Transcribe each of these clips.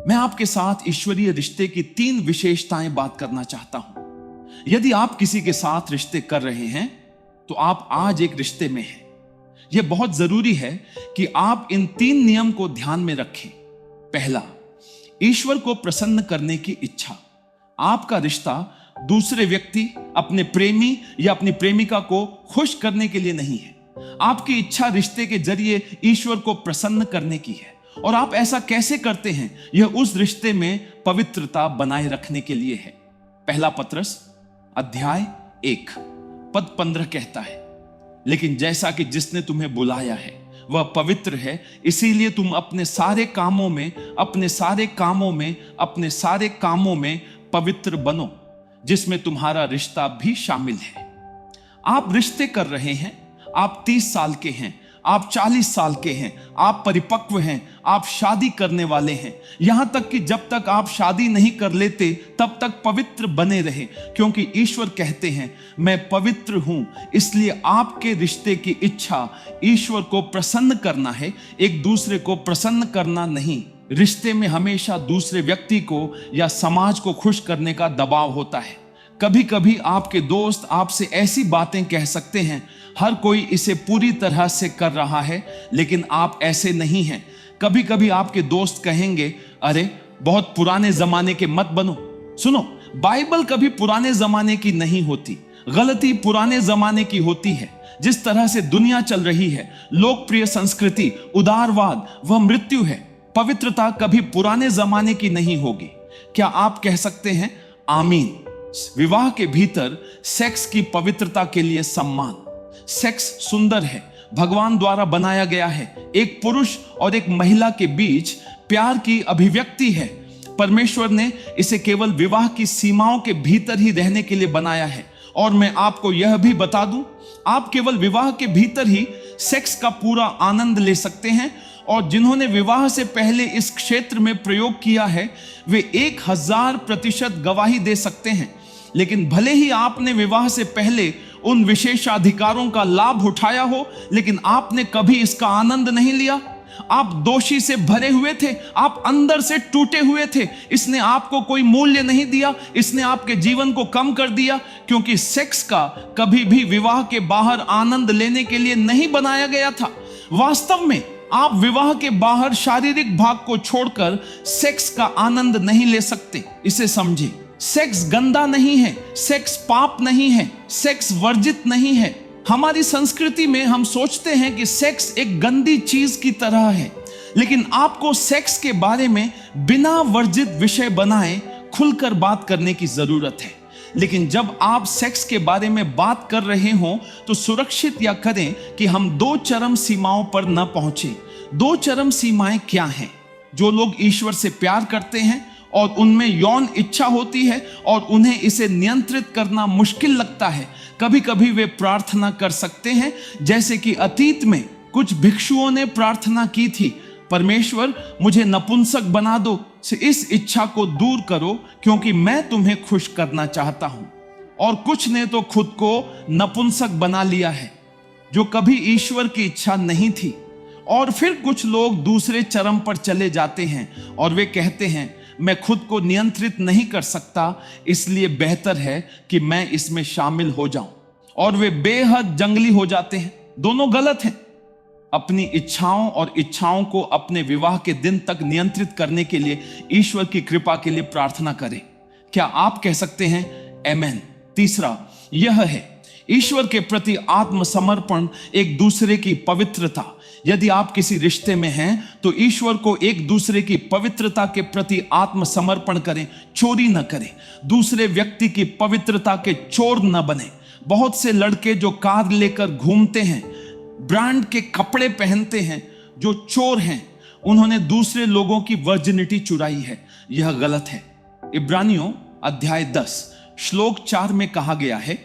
मैं आपके साथ ईश्वरीय रिश्ते की 3 विशेषताएं बात करना चाहता हूं। यदि आप किसी के साथ रिश्ते कर रहे हैं तो आप आज एक रिश्ते में हैं। यह बहुत जरूरी है कि आप इन 3 नियम को ध्यान में रखें। पहला, ईश्वर को प्रसन्न करने की इच्छा। आपका रिश्ता दूसरे व्यक्ति, अपने प्रेमी या अपनी प्रेमिका को खुश करने के लिए नहीं है। आपकी इच्छा रिश्ते के जरिए ईश्वर को प्रसन्न करने की है। और आप ऐसा कैसे करते हैं? यह उस रिश्ते में पवित्रता बनाए रखने के लिए है। पहला पत्रस अध्याय 1 पद 15 कहता है, लेकिन जैसा कि जिसने तुम्हें बुलाया है वह पवित्र है, इसीलिए तुम अपने सारे कामों में पवित्र बनो, जिसमें तुम्हारा रिश्ता भी शामिल है। आप रिश्ते कर रहे हैं, आप 30 साल के हैं, आप 40 साल के हैं, आप परिपक्व हैं, आप शादी करने वाले हैं। यहां तक कि जब तक आप शादी नहीं कर लेते तब तक पवित्र बने रहे, क्योंकि ईश्वर कहते हैं मैं पवित्र हूं। इसलिए आपके रिश्ते की इच्छा ईश्वर को प्रसन्न करना है, एक दूसरे को प्रसन्न करना नहीं। रिश्ते में हमेशा दूसरे व्यक्ति को या समाज को खुश करने का दबाव होता है। कभी कभी आपके दोस्त आपसे ऐसी बातें कह सकते हैं, हर कोई इसे पूरी तरह से कर रहा है, लेकिन आप ऐसे नहीं हैं। कभी कभी आपके दोस्त कहेंगे, अरे बहुत पुराने जमाने के मत बनो। सुनो, बाइबल कभी पुराने जमाने की नहीं होती। गलती पुराने जमाने की होती है। जिस तरह से दुनिया चल रही है, लोकप्रिय संस्कृति, उदारवाद, वह मृत्यु है। पवित्रता कभी पुराने जमाने की नहीं होगी। क्या आप कह सकते हैं आमीन? विवाह के भीतर सेक्स की पवित्रता के लिए सम्मान। सेक्स सुंदर है, भगवान द्वारा बनाया गया है। एक पुरुष और एक महिला के बीच प्यार की अभिव्यक्ति है। परमेश्वर ने इसे केवल विवाह की सीमाओं के भीतर ही रहने के लिए बनाया है। और मैं आपको यह भी बता दूं, आप केवल विवाह के भीतर ही सेक्स का पूरा आनंद ले सकते हैं। और जिन्होंने विवाह से पहले इस क्षेत्र में प्रयोग किया है, वे 1000% गवाही दे सकते हैं। लेकिन भले ही आपने विवाह से पहले उन विशेषाधिकारों का लाभ उठाया हो, लेकिन आपने कभी इसका आनंद नहीं लिया। आप दोषी से भरे हुए थे, आप अंदर से टूटे हुए थे। इसने आपको कोई मूल्य नहीं दिया, इसने आपके जीवन को कम कर दिया, क्योंकि सेक्स का कभी भी विवाह के बाहर आनंद लेने के लिए नहीं बनाया गया था। वास्तव में आप विवाह के बाहर शारीरिक भाग को छोड़कर सेक्स का आनंद नहीं ले सकते। इसे समझिए, सेक्स गंदा नहीं है, सेक्स पाप नहीं है, सेक्स वर्जित नहीं है। हमारी संस्कृति में हम सोचते हैं कि सेक्स एक गंदी चीज की तरह है, लेकिन आपको सेक्स के बारे में बिना वर्जित विषय बनाए खुलकर बात करने की जरूरत है। लेकिन जब आप सेक्स के बारे में बात कर रहे हो तो सुरक्षित या करें कि हम 2 चरम सीमाओं पर न पहुंचे। 2 चरम सीमाएं क्या हैं? जो लोग ईश्वर से प्यार करते हैं और उनमें यौन इच्छा होती है और उन्हें इसे नियंत्रित करना मुश्किल लगता है, कभी कभी वे प्रार्थना कर सकते हैं, जैसे कि अतीत में कुछ भिक्षुओं ने प्रार्थना की थी, परमेश्वर मुझे नपुंसक बना दो, इस इच्छा को दूर करो क्योंकि मैं तुम्हें खुश करना चाहता हूं। और कुछ ने तो खुद को नपुंसक बना लिया है, जो कभी ईश्वर की इच्छा नहीं थी। और फिर कुछ लोग दूसरे चरम पर चले जाते हैं और वे कहते हैं मैं खुद को नियंत्रित नहीं कर सकता, इसलिए बेहतर है कि मैं इसमें शामिल हो जाऊं। और वे बेहद जंगली हो जाते हैं। दोनों गलत हैं। अपनी इच्छाओं और इच्छाओं को अपने विवाह के दिन तक नियंत्रित करने के लिए ईश्वर की कृपा के लिए प्रार्थना करें। क्या आप कह सकते हैं आमेन? तीसरा यह है ईश्वर के प्रति आत्मसमर्पण, एक दूसरे की पवित्रता। यदि आप किसी रिश्ते में हैं तो ईश्वर को एक दूसरे की पवित्रता के प्रति आत्मसमर्पण करें। चोरी न करें, दूसरे व्यक्ति की पवित्रता के चोर न बने। बहुत से लड़के जो कार लेकर घूमते हैं, ब्रांड के कपड़े पहनते हैं, जो चोर हैं, उन्होंने दूसरे लोगों की वर्जिनिटी चुराई है। यह गलत है। इब्रानियों अध्याय 10 श्लोक 4 में कहा गया है,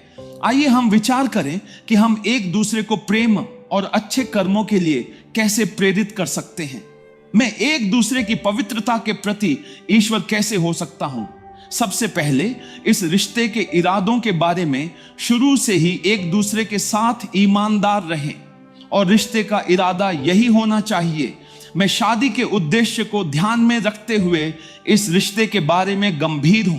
आइए हम विचार करें कि हम एक दूसरे को प्रेम और अच्छे कर्मों के लिए कैसे प्रेरित कर सकते हैं। मैं एक दूसरे की पवित्रता के प्रति ईश्वर कैसे हो सकता हूं? सबसे पहले इस रिश्ते के इरादों के बारे में शुरू से ही एक दूसरे के साथ ईमानदार रहें। और रिश्ते का इरादा यही होना चाहिए, मैं शादी के उद्देश्य को ध्यान में रखते हुए इस रिश्ते के बारे में गंभीर हूं।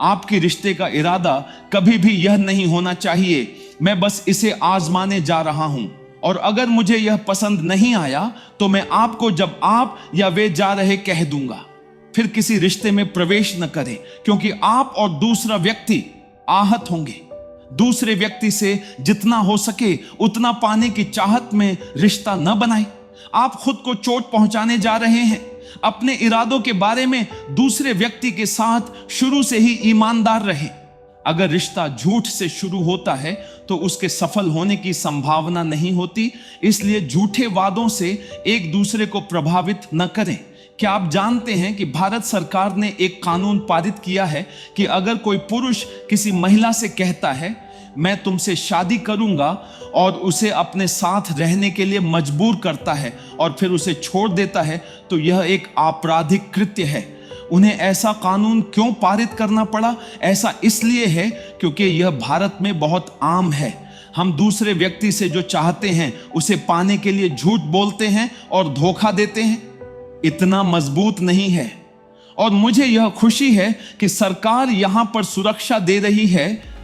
आपके रिश्ते का इरादा कभी भी यह नहीं होना चाहिए मैं बस इसे आजमाने जा रहा हूं, और अगर मुझे यह पसंद नहीं आया तो मैं आपको जब आप या वे जा रहे कह दूंगा। फिर किसी रिश्ते में प्रवेश न करें, क्योंकि आप और दूसरा व्यक्ति आहत होंगे। दूसरे व्यक्ति से जितना हो सके उतना पाने की चाहत में रिश्ता न बनाएं। आप खुद को चोट पहुंचाने जा रहे हैं। अपने इरादों के बारे में दूसरे व्यक्ति के साथ शुरू से ही ईमानदार रहें। अगर रिश्ता झूठ से शुरू होता है तो उसके सफल होने की संभावना नहीं होती, इसलिए झूठे वादों से एक दूसरे को प्रभावित न करें। क्या आप जानते हैं कि भारत सरकार ने एक कानून पारित किया है कि अगर कोई पुरुष किसी महिला से कहता है मैं तुमसे शादी करूंगा और उसे अपने साथ रहने के लिए मजबूर करता है और फिर उसे छोड़ देता है तो यह एक आपराधिक कृत्य है। उन्हें ऐसा कानून क्यों पारित करना पड़ा? ऐसा इसलिए है क्योंकि यह भारत में बहुत आम है। हम दूसरे व्यक्ति से जो चाहते हैं उसे पाने के लिए झूठ बोलते हैं और धोखा देते हैं। इतना मजबूत नहीं है। और मुझे यह खुशी है कि सरकार यहां पर सुरक्षा दे रही है